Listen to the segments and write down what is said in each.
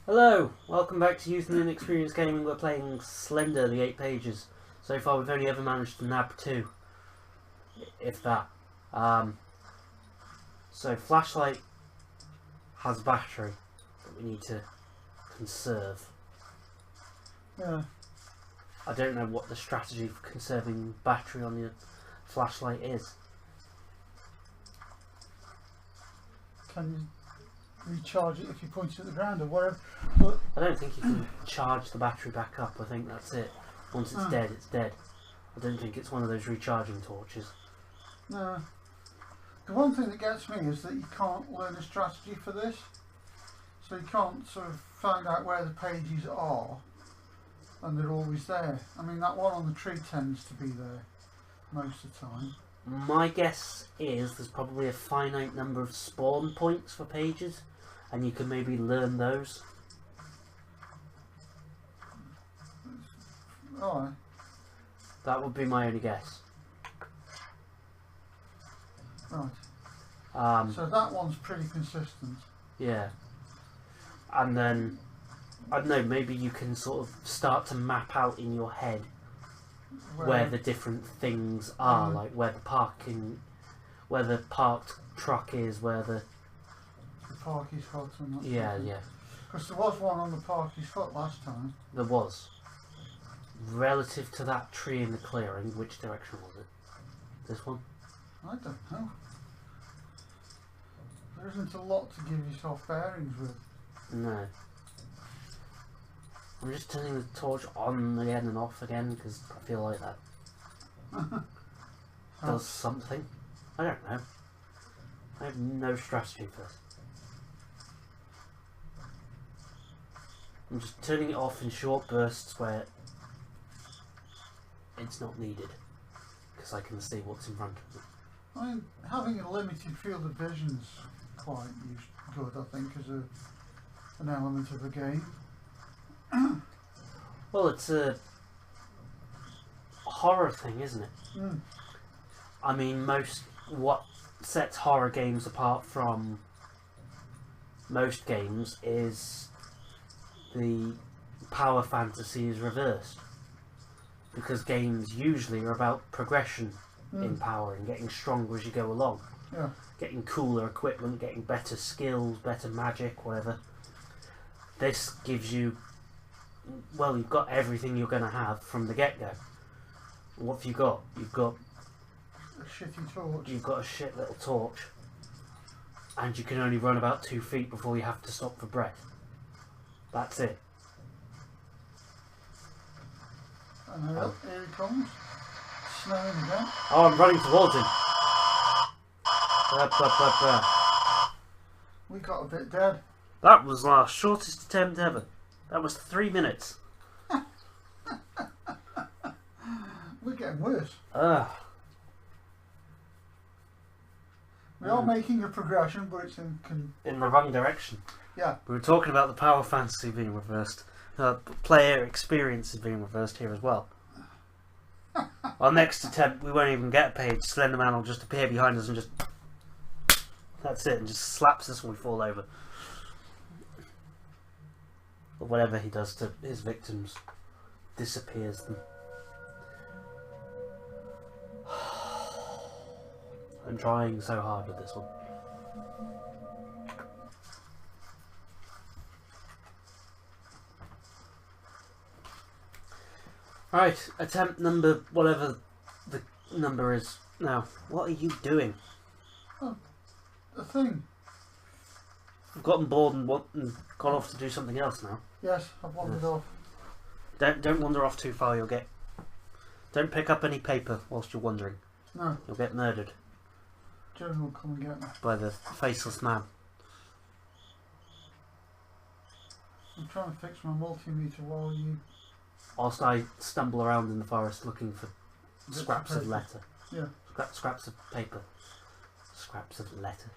Hello, welcome back to Youth and Inexperience Gaming. We're playing Slender, the 8 pages. So far we've only ever managed to nab 2, if that. So flashlight has battery that we need to conserve. Yeah. I don't know what the strategy for conserving battery on the flashlight is. Can you recharge it if you point it at the ground or whatever? But I don't think you can charge the battery back up. I think that's it. Once it's dead, it's dead. I don't think it's one of those recharging torches. no. The one thing that gets me is that you can't learn a strategy for this. So you can't sort of find out where the pages are and they're always there. I mean, that one on the tree tends to be there most of the time. My guess is there's probably a finite number of spawn points for pages, and you can maybe learn those. Alright. That would be my only guess. Right. So that one's pretty consistent. Yeah. And then, I don't know, maybe you can sort of start to map out in your head where the different things are, like where the parking, where the parked truck is, where the Parky's Hut and that. yeah, yeah. Because there was one on the Parky's Hut last time. There was. Relative to that tree in the clearing, which direction was it? This one? I don't know. There isn't a lot to give yourself bearings with. No. I'm just turning the torch on again and off again because I feel like that does something. I don't know. I have no strategy for this. I'm just turning it off in short bursts where it's not needed because I can see what's in front of me. I mean, having a limited field of vision's quite good, I think, as an element of the game. Well, it's a horror thing, isn't it? Mm. I mean, what sets horror games apart from most games is the power fantasy is reversed. Because games usually are about progression in power and getting stronger as you go along. Yeah. Getting cooler equipment, getting better skills, better magic, whatever. This gives you, well, you've got everything you're going to have from the get-go. What have you got? You've got A shitty torch. You've got a shit little torch, and you can only run about 2 feet before you have to stop for breath. That's it. And here he comes. Snowing again. Oh, I'm running towards him. We got a bit dead. That was our shortest attempt ever. That was 3 minutes. We're getting worse. We are making a progression, but it's in the wrong direction. Yeah. We were talking about the power fantasy being reversed. Player experience is being reversed here as well. Our next attempt, we won't even get a page. Slender Man will just appear behind us and just... That's it, and just slaps us when we fall over. Or whatever he does to his victims. Disappears them. I'm trying so hard with this one. Right, attempt number, whatever the number is now. What are you doing? Oh, a thing. I've gotten bored and gone off to do something else now. Yes, I've wandered off. Don't wander off too far. Don't pick up any paper whilst you're wandering. No. You'll get murdered. Joan will come and get me. By the faceless man. I'm trying to fix my multimeter while you... Whilst I stumble around in the forest looking for scraps of letter. Yeah. Scraps of paper. Scraps of letter.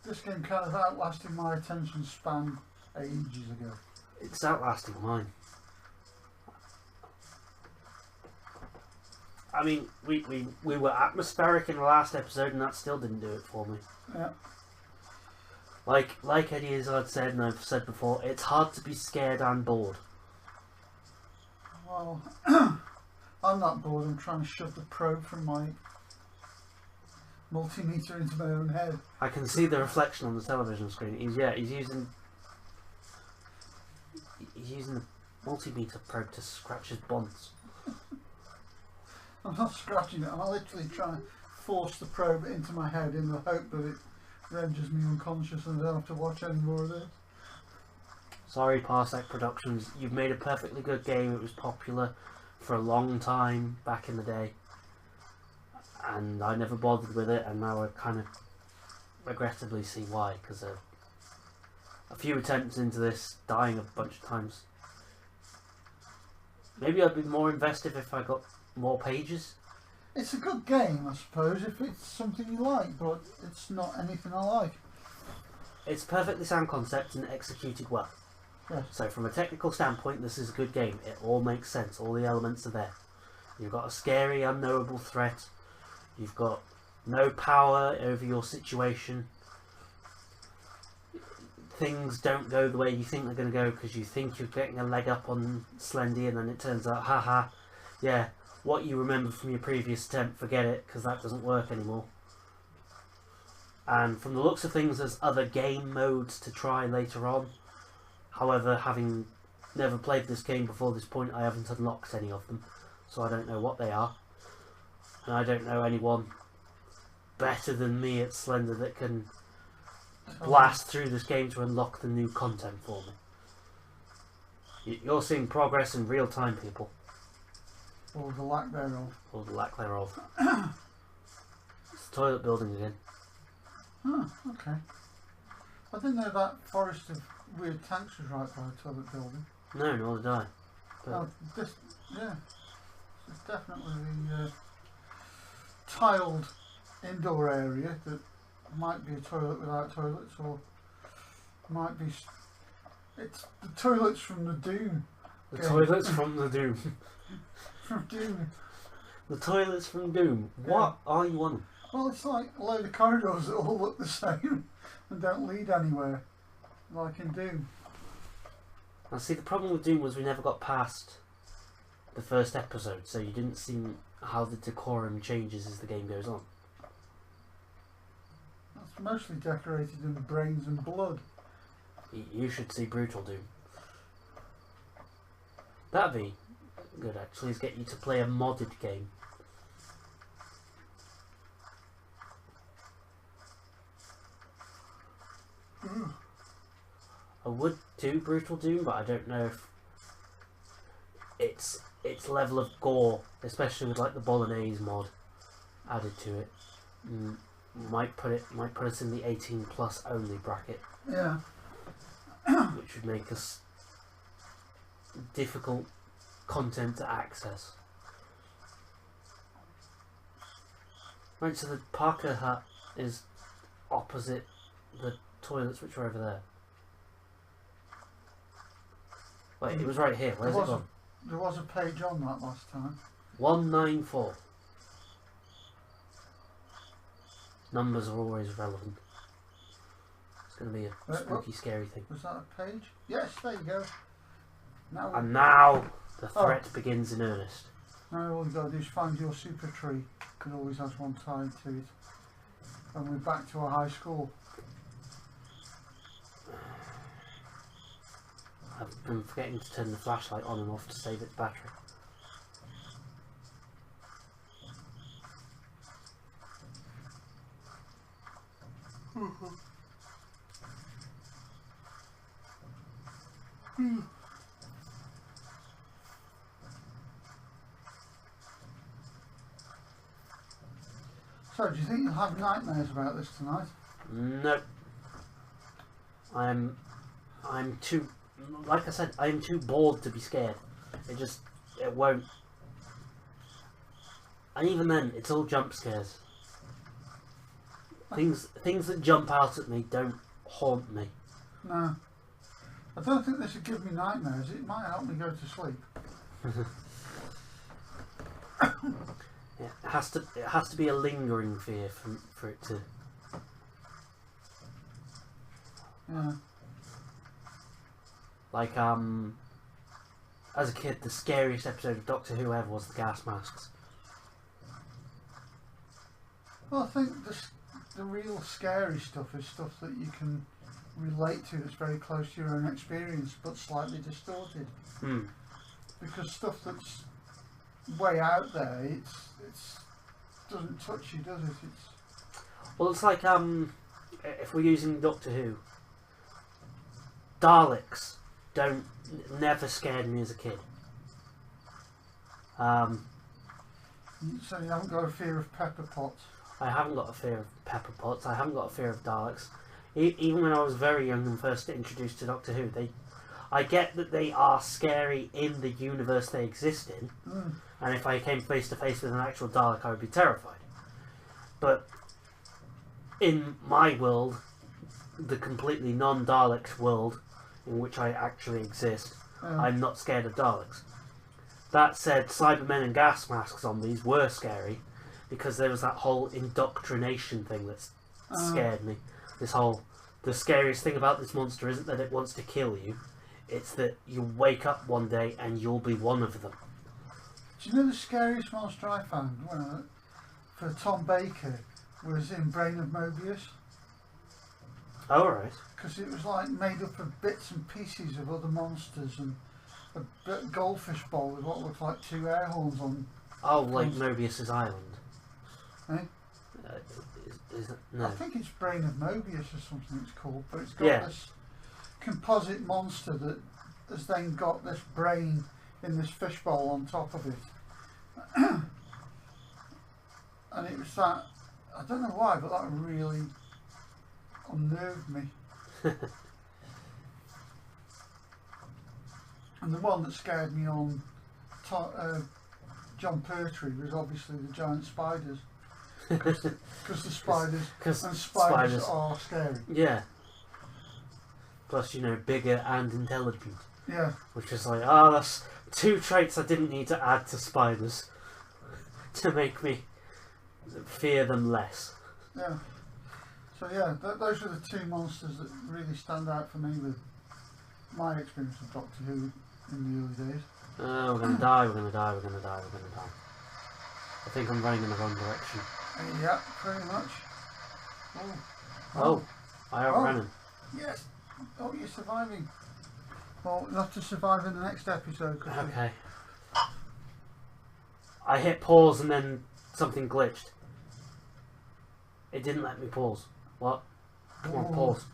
This game kind of outlasted my attention span ages ago. It's outlasting mine. I mean, we were atmospheric in the last episode, and that still didn't do it for me. Yeah. Like Eddie Izzard said, and I've said before, it's hard to be scared and bored. Well, I'm not bored. I'm trying to shove the probe from my multimeter into my own head. I can see the reflection on the television screen. He's using the multimeter probe to scratch his bonds. I'm not scratching it. I'm literally trying to force the probe into my head in the hope that it renders me unconscious and I don't have to watch any more of this. Sorry, Parsec Productions. You've made a perfectly good game. It was popular for a long time back in the day, and I never bothered with it, and now I kind of regrettably see why, because a few attempts into this, dying a bunch of times. Maybe I'd be more invested if I got more pages. It's a good game, I suppose, if it's something you like, but it's not anything I like. It's a perfectly sound concept and executed well. Yes. So from a technical standpoint, this is a good game. It all makes sense. All the elements are there. You've got a scary, unknowable threat. You've got no power over your situation. Things don't go the way you think they're going to go because you think you're getting a leg up on Slender, and then it turns out, haha, yeah, what you remember from your previous attempt, forget it, because that doesn't work anymore. And from the looks of things, there's other game modes to try later on. However, having never played this game before this point, I haven't unlocked any of them, so I don't know what they are. And I don't know anyone better than me at Slender that can blast through this game to unlock the new content for me. You're seeing progress in real time, people. Or the lack thereof. Or the lack thereof. It's the toilet building again. Oh, okay. I didn't know that forest of weird tanks was right by the toilet building. No, nor did I. But Oh, yeah. It's definitely the tiled indoor area that might be a toilet without toilets, or might be. It's the toilets from the Doom. the game. toilets from the Doom. From Doom. The toilets from Doom. What are you on? Well, it's like a load of corridors that all look the same and don't lead anywhere, like in Doom. Now, see, the problem with Doom was we never got past the first episode, so you didn't see how the decorum changes as the game goes on. That's mostly decorated in brains and blood. You should see Brutal Doom. That'd be good, actually, is get you to play a modded game. I would do Brutal Doom, but I don't know if its level of gore, especially with like the Bolognese mod added to it, might put us in the 18+ only bracket. Yeah. Which would make us difficult content to access. Right, so the Parker hut is opposite the toilets, which are over there. Wait, it was right here. Where's it gone? There was a page on that last time. 194. Numbers are always relevant. It's going to be a spooky, scary thing. Was that a page? Yes, there you go. And now the threat begins in earnest. Now all you've got to do is find your super tree. It always has one tied to it. And we're back to our high school. I've been forgetting to turn the flashlight on and off to save its battery. So, do you think you'll have nightmares about this tonight? No. I'm too, like I said, I am too bored to be scared. It won't. And even then, it's all jump scares. Things that jump out at me don't haunt me. No. I don't think this would give me nightmares. It might help me go to sleep. It has to be a lingering fear for it to. Yeah. Like as a kid, the scariest episode of Doctor Who ever was the gas masks. Well, I think the real scary stuff is stuff that you can relate to, that's very close to your own experience, but slightly distorted. Because stuff that's way out there, it's doesn't touch you, does it? Well, it's like if we're using Doctor Who, Daleks never scared me as a kid. So you haven't got a fear of pepper pots? I haven't got a fear of pepper pots. I haven't got a fear of Daleks. Even when I was very young and first introduced to Doctor Who, I get that they are scary in the universe they exist in, and if I came face to face with an actual Dalek, I would be terrified. But in my world, the completely non-Dalek world in which I actually exist, I'm not scared of Daleks. That said, Cybermen and gas mask zombies were scary because there was that whole indoctrination thing that scared me. The scariest thing about this monster isn't that it wants to kill you, it's that you wake up one day and you'll be one of them. Do you know the scariest monster I found for Tom Baker was in Brain of Mobius? Oh, right. Because it was like made up of bits and pieces of other monsters, and a goldfish bowl with what looked like two air horns on. Oh, like Mobius's Island. Eh? Is it? No. I think it's Brain of Mobius or something it's called, but it's got this composite monster that has then got this brain in this fishbowl on top of it. And it was that, I don't know why, but that really unnerved me. And the one that scared me on John Pertwee was obviously the giant spiders. Because the spiders are scary. Yeah. Plus, bigger and intelligent. Yeah. Which is like, that's two traits I didn't need to add to spiders to make me fear them less. Yeah. So yeah, those are the two monsters that really stand out for me with my experience of Doctor Who in the early days. We're gonna die, we're gonna die, we're gonna die, we're gonna die. I think I'm running in the wrong direction. Yeah, pretty much. Oh, I outran him. Yes. Oh, you're surviving. Well, you'll have to survive in the next episode. Okay. I hit pause and then something glitched. It didn't let me pause. What? Come on, pause.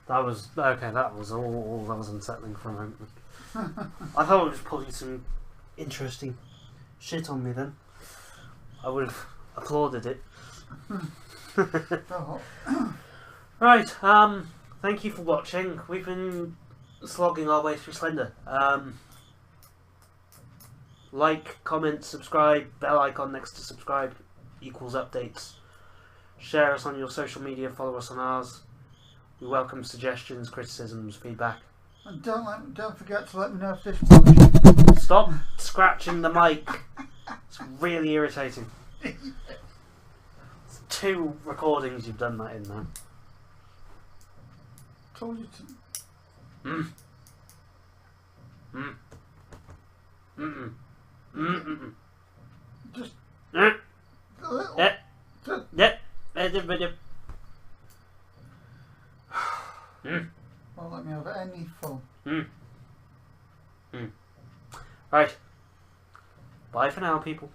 That was okay. That was all. That was unsettling for a moment. I thought it was pulling some interesting shit on me. Then I would have applauded it. Right. Thank you for watching. We've been slogging our way through Slender. Like, comment, subscribe. Bell icon next to subscribe equals updates. Share us on your social media. Follow us on ours. We welcome suggestions, criticisms, feedback. And don't forget to let me know if this works. Stop scratching the mic. It's really irritating. It's 2 recordings you've done that in now. Told you to. Just a little. Won't let me have any fun. Right. Bye for now, people.